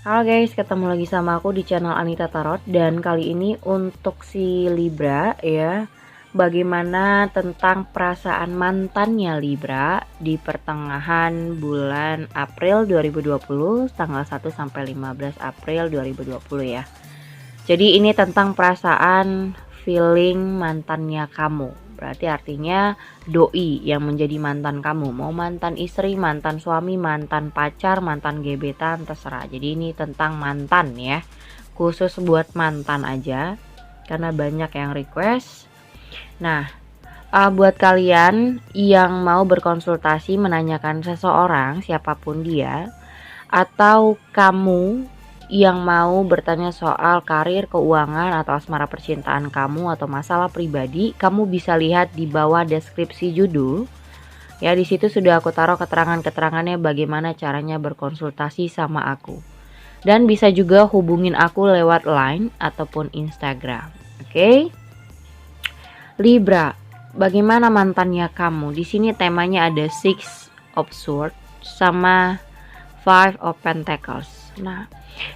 Halo guys, ketemu lagi sama aku di channel Anita Tarot. Dan kali ini untuk si Libra ya, bagaimana tentang perasaan mantannya Libra di pertengahan bulan April 2020, tanggal 1 sampai 15 April 2020 ya. Jadi ini tentang perasaan feeling mantannya kamu. Berarti artinya doi yang menjadi mantan kamu. Mau mantan istri, mantan suami, mantan pacar, mantan gebetan, terserah. Jadi ini tentang mantan ya. Khusus buat mantan aja, karena banyak yang request. Nah, buat kalian yang mau berkonsultasi menanyakan seseorang, siapapun dia, atau kamu yang mau bertanya soal karir, keuangan, atau asmara percintaan kamu, atau masalah pribadi, kamu bisa lihat di bawah deskripsi judul. Ya, di situ sudah aku taruh keterangan-keterangannya bagaimana caranya berkonsultasi sama aku. Dan bisa juga hubungin aku lewat Line ataupun Instagram. Oke? Libra, bagaimana mantannya kamu? Di sini temanya ada Six of Swords sama Five of Pentacles. Nah,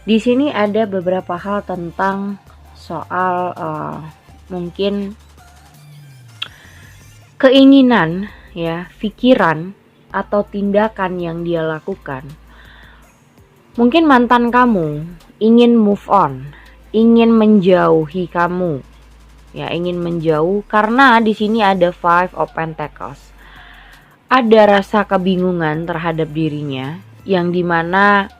di sini ada beberapa hal tentang soal mungkin keinginan ya, pikiran atau tindakan yang dia lakukan. Mungkin mantan kamu ingin move on, ingin menjauhi kamu. Ya, ingin menjauh karena di sini ada Five of Pentacles. Ada rasa kebingungan terhadap dirinya yang dimana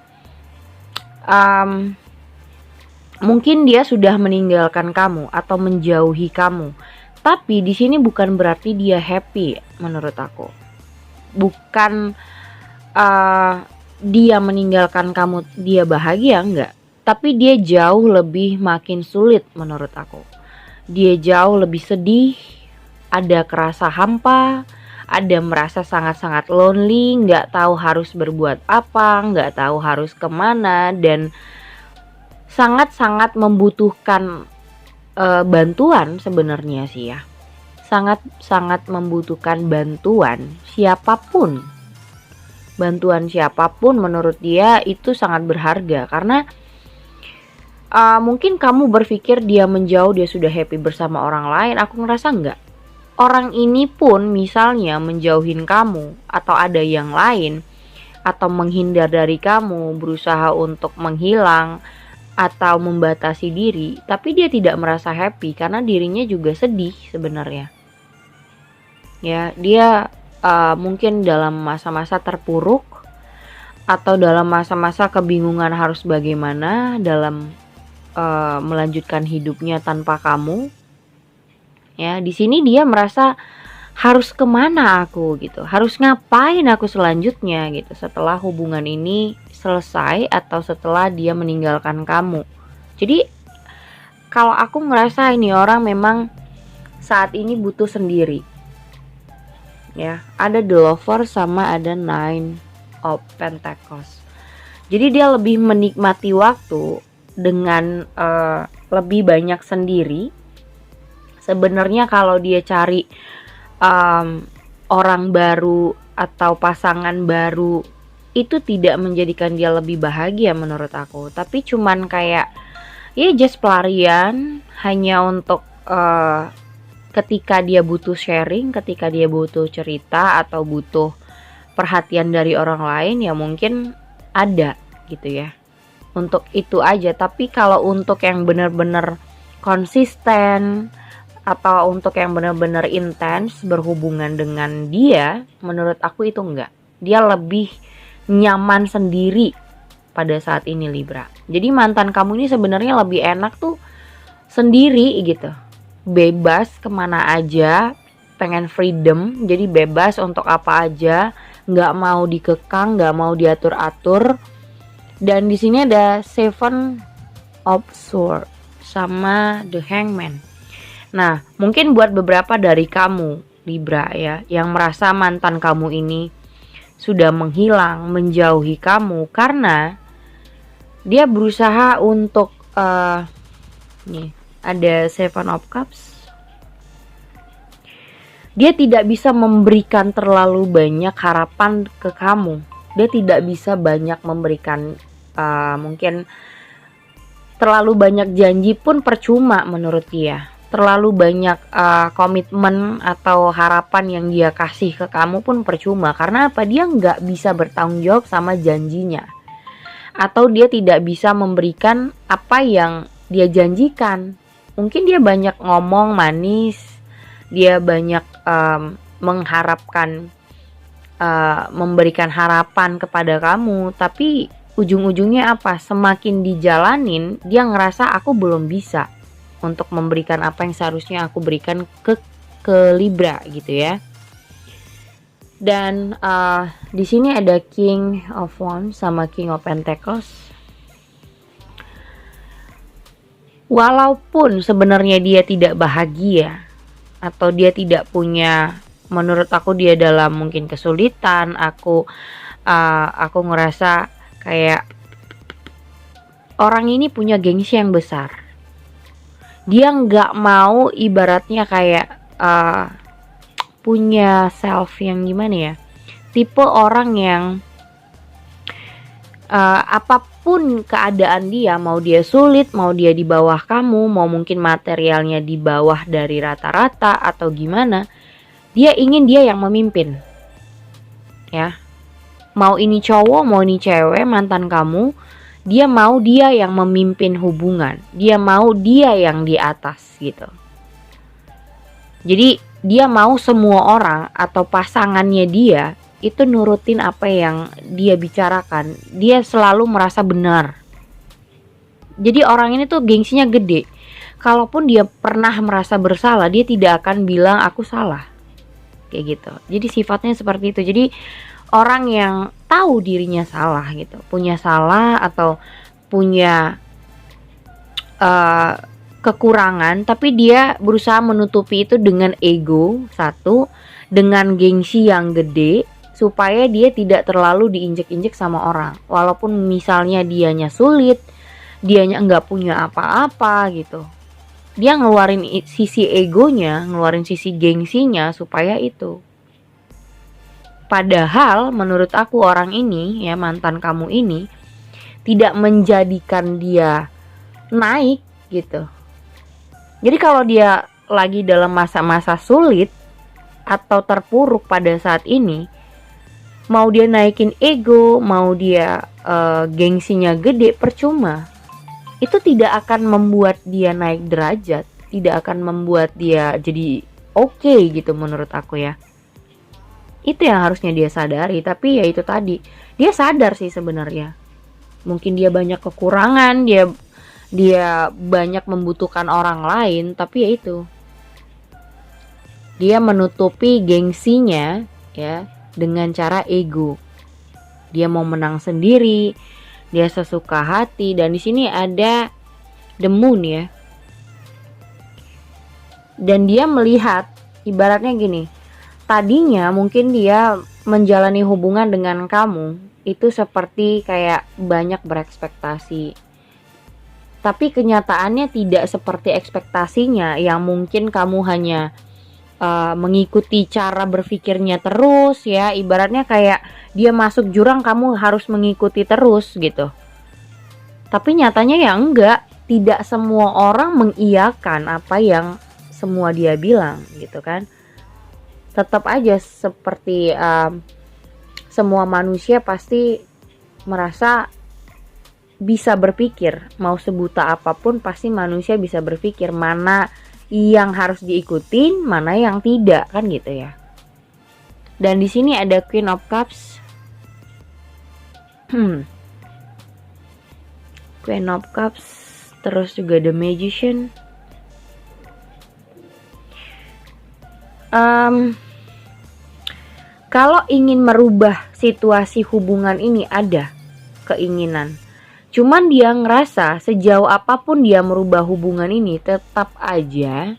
mungkin dia sudah meninggalkan kamu atau menjauhi kamu. Tapi di sini bukan berarti dia happy menurut aku. Bukan dia meninggalkan kamu dia bahagia, enggak. Tapi dia jauh lebih makin sulit menurut aku. Dia jauh lebih sedih, ada kerasa hampa, ada merasa sangat-sangat lonely, nggak tahu harus berbuat apa, nggak tahu harus kemana, dan sangat-sangat membutuhkan bantuan sebenarnya sih ya. Sangat-sangat membutuhkan bantuan siapapun. Bantuan siapapun menurut dia itu sangat berharga karena mungkin kamu berpikir dia menjauh, dia sudah happy bersama orang lain. Aku ngerasa enggak. Orang ini pun misalnya menjauhin kamu atau ada yang lain atau menghindar dari kamu, berusaha untuk menghilang atau membatasi diri, tapi dia tidak merasa happy karena dirinya juga sedih sebenarnya. Ya, dia mungkin dalam masa-masa terpuruk atau dalam masa-masa kebingungan harus bagaimana dalam melanjutkan hidupnya tanpa kamu. Ya, di sini dia merasa harus kemana aku gitu, harus ngapain aku selanjutnya gitu setelah hubungan ini selesai atau setelah dia meninggalkan kamu. Jadi kalau aku ngerasa ini orang memang saat ini butuh sendiri. Ya, ada The Lover sama ada Nine of Pentacles. Jadi dia lebih menikmati waktu dengan lebih banyak sendiri. Sebenarnya kalau dia cari orang baru atau pasangan baru itu tidak menjadikan dia lebih bahagia menurut aku, tapi cuman kayak ya just pelarian, hanya untuk ketika dia butuh sharing, ketika dia butuh cerita atau butuh perhatian dari orang lain, ya mungkin ada gitu ya, untuk itu aja. Tapi kalau untuk yang benar-benar konsisten atau untuk yang benar-benar intens berhubungan dengan dia, menurut aku itu enggak. Dia lebih nyaman sendiri pada saat ini Libra. Jadi mantan kamu ini sebenarnya lebih enak tuh sendiri gitu. Bebas kemana aja, pengen freedom, jadi bebas untuk apa aja, nggak mau dikekang, nggak mau diatur-atur. Dan di sini ada Seven of Swords sama The Hangman. Nah, mungkin buat beberapa dari kamu Libra ya, yang merasa mantan kamu ini sudah menghilang, menjauhi kamu karena dia berusaha untuk nih, ada Seven of Cups. Dia tidak bisa memberikan terlalu banyak harapan ke kamu. Dia tidak bisa banyak memberikan mungkin terlalu banyak janji pun percuma menurut dia. Terlalu banyak komitmen atau harapan yang dia kasih ke kamu pun percuma. Karena apa? Dia nggak bisa bertanggung jawab sama janjinya. Atau dia tidak bisa memberikan apa yang dia janjikan. Mungkin dia banyak ngomong manis, dia banyak mengharapkan, memberikan harapan kepada kamu, tapi ujung-ujungnya apa? Semakin dijalanin, dia ngerasa aku belum bisa untuk memberikan apa yang seharusnya aku berikan ke Libra gitu ya. Dan di sini ada King of Wands sama King of Pentacles. Walaupun sebenarnya dia tidak bahagia atau dia tidak punya, menurut aku dia dalam mungkin kesulitan, aku ngerasa kayak orang ini punya gengsi yang besar. Dia nggak mau ibaratnya kayak punya self yang gimana ya, tipe orang yang apapun keadaan dia, mau dia sulit, mau dia di bawah kamu, mau mungkin materialnya di bawah dari rata-rata atau gimana, dia ingin dia yang memimpin ya. Mau ini cowok, mau ini cewek, mantan kamu, dia mau dia yang memimpin hubungan, dia mau dia yang di atas gitu. Jadi dia mau semua orang atau pasangannya dia itu nurutin apa yang dia bicarakan. Dia selalu merasa benar. Jadi orang ini tuh gengsinya gede. Kalaupun dia pernah merasa bersalah, dia tidak akan bilang aku salah. Kayak gitu. Jadi sifatnya seperti itu. Jadi orang yang tahu dirinya salah gitu, punya salah atau punya kekurangan, tapi dia berusaha menutupi itu dengan ego satu, dengan gengsi yang gede, supaya dia tidak terlalu diinjek-injek sama orang. Walaupun misalnya dianya sulit, dianya nggak punya apa-apa gitu, dia ngeluarin sisi egonya, ngeluarin sisi gengsinya supaya itu. Padahal menurut aku orang ini ya, mantan kamu ini tidak menjadikan dia naik gitu. Jadi kalau dia lagi dalam masa-masa sulit atau terpuruk pada saat ini, mau dia naikin ego, mau dia gengsinya gede, percuma. Itu tidak akan membuat dia naik derajat, tidak akan membuat dia jadi oke gitu menurut aku ya. Itu yang harusnya dia sadari. Tapi ya itu tadi, dia sadar sih sebenarnya. Mungkin dia banyak kekurangan, dia banyak membutuhkan orang lain, tapi ya itu, dia menutupi gengsinya ya dengan cara ego. Dia mau menang sendiri, dia sesuka hati. Dan di sini ada the moon ya. Dan dia melihat ibaratnya gini, tadinya mungkin dia menjalani hubungan dengan kamu itu seperti kayak banyak berekspektasi, tapi kenyataannya tidak seperti ekspektasinya, yang mungkin kamu hanya mengikuti cara berpikirnya terus ya. Ibaratnya kayak dia masuk jurang, kamu harus mengikuti terus gitu. Tapi nyatanya ya enggak, tidak semua orang mengiyakan apa yang semua dia bilang gitu kan. Tetap aja seperti semua manusia pasti merasa bisa berpikir, mau sebuta apapun pasti manusia bisa berpikir mana yang harus diikutin, mana yang tidak, kan gitu ya. Dan di sini ada Queen of Cups. Queen of Cups, terus juga The Magician. Kalau ingin merubah situasi hubungan ini ada keinginan. Cuman dia ngerasa sejauh apapun dia merubah hubungan ini, tetap aja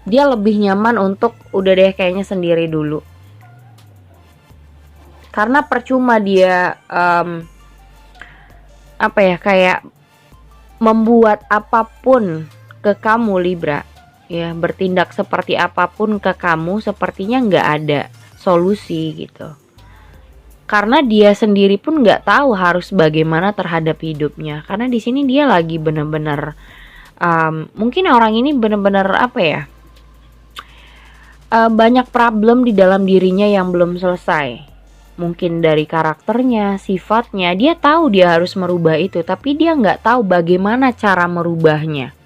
dia lebih nyaman untuk udah deh kayaknya sendiri dulu. Karena percuma dia kayak membuat apapun ke kamu Libra ya, bertindak seperti apapun ke kamu, sepertinya nggak ada solusi gitu. karena dia sendiri pun nggak tahu harus bagaimana terhadap hidupnya. Karena di sini dia lagi bener-bener mungkin orang ini bener-bener apa ya, banyak problem di dalam dirinya yang belum selesai. Mungkin dari karakternya, sifatnya, dia tahu dia harus merubah itu, tapi dia nggak tahu bagaimana cara merubahnya.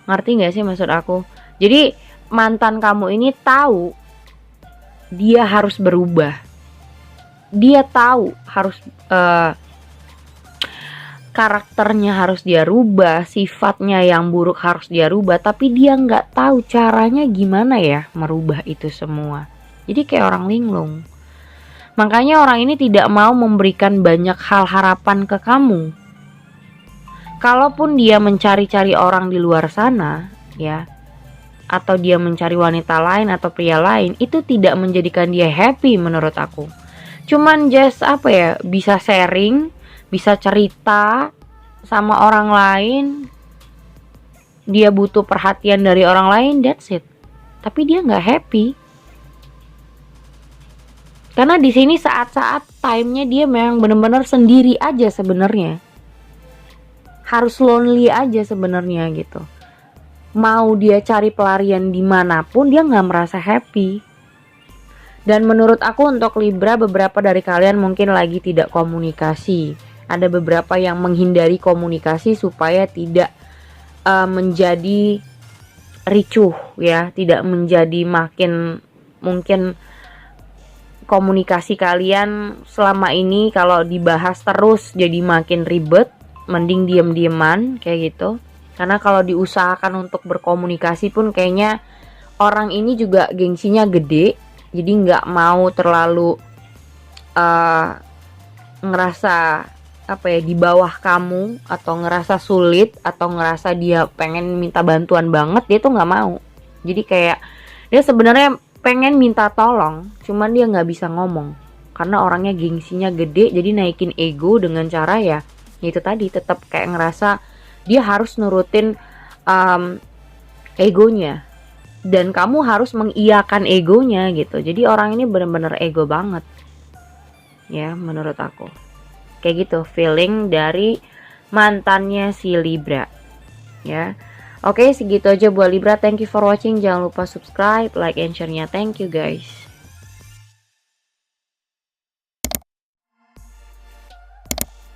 Ngerti nggak sih maksud aku? Jadi mantan kamu ini tahu dia harus berubah. Dia tahu harus karakternya harus dia rubah, sifatnya yang buruk harus dia rubah, tapi dia nggak tahu caranya gimana ya merubah itu semua. Jadi kayak orang linglung. Makanya orang ini tidak mau memberikan banyak hal harapan ke kamu. Kalaupun dia mencari-cari orang di luar sana, ya, atau dia mencari wanita lain atau pria lain, itu tidak menjadikan dia happy menurut aku. Cuman just apa ya, bisa sharing, bisa cerita sama orang lain, dia butuh perhatian dari orang lain, that's it. Tapi dia nggak happy. Karena di sini saat-saat time-nya dia memang benar-benar sendiri aja sebenarnya. Harus lonely aja sebenarnya gitu. Mau dia cari pelarian dimanapun dia nggak merasa happy. Dan menurut aku untuk Libra, beberapa dari kalian mungkin lagi tidak komunikasi. Ada beberapa yang menghindari komunikasi supaya tidak menjadi ricuh ya, tidak menjadi makin mungkin komunikasi kalian selama ini kalau dibahas terus jadi makin ribet, mending diem-dieman kayak gitu. Karena kalau diusahakan untuk berkomunikasi pun kayaknya orang ini juga gengsinya gede, jadi nggak mau terlalu ngerasa apa ya di bawah kamu, atau ngerasa sulit, atau ngerasa dia pengen minta bantuan banget, dia tuh nggak mau. Jadi kayak dia sebenarnya pengen minta tolong, cuman dia nggak bisa ngomong karena orangnya gengsinya gede. Jadi naikin ego dengan cara ya itu tadi, tetap kayak ngerasa dia harus nurutin egonya, dan kamu harus mengiyakan egonya gitu. Jadi orang ini bener-bener ego banget ya menurut aku. Kayak gitu feeling dari mantannya si Libra ya. Oke, segitu aja buat Libra. Thank you for watching. Jangan lupa subscribe, like, and share-nya. Thank you guys.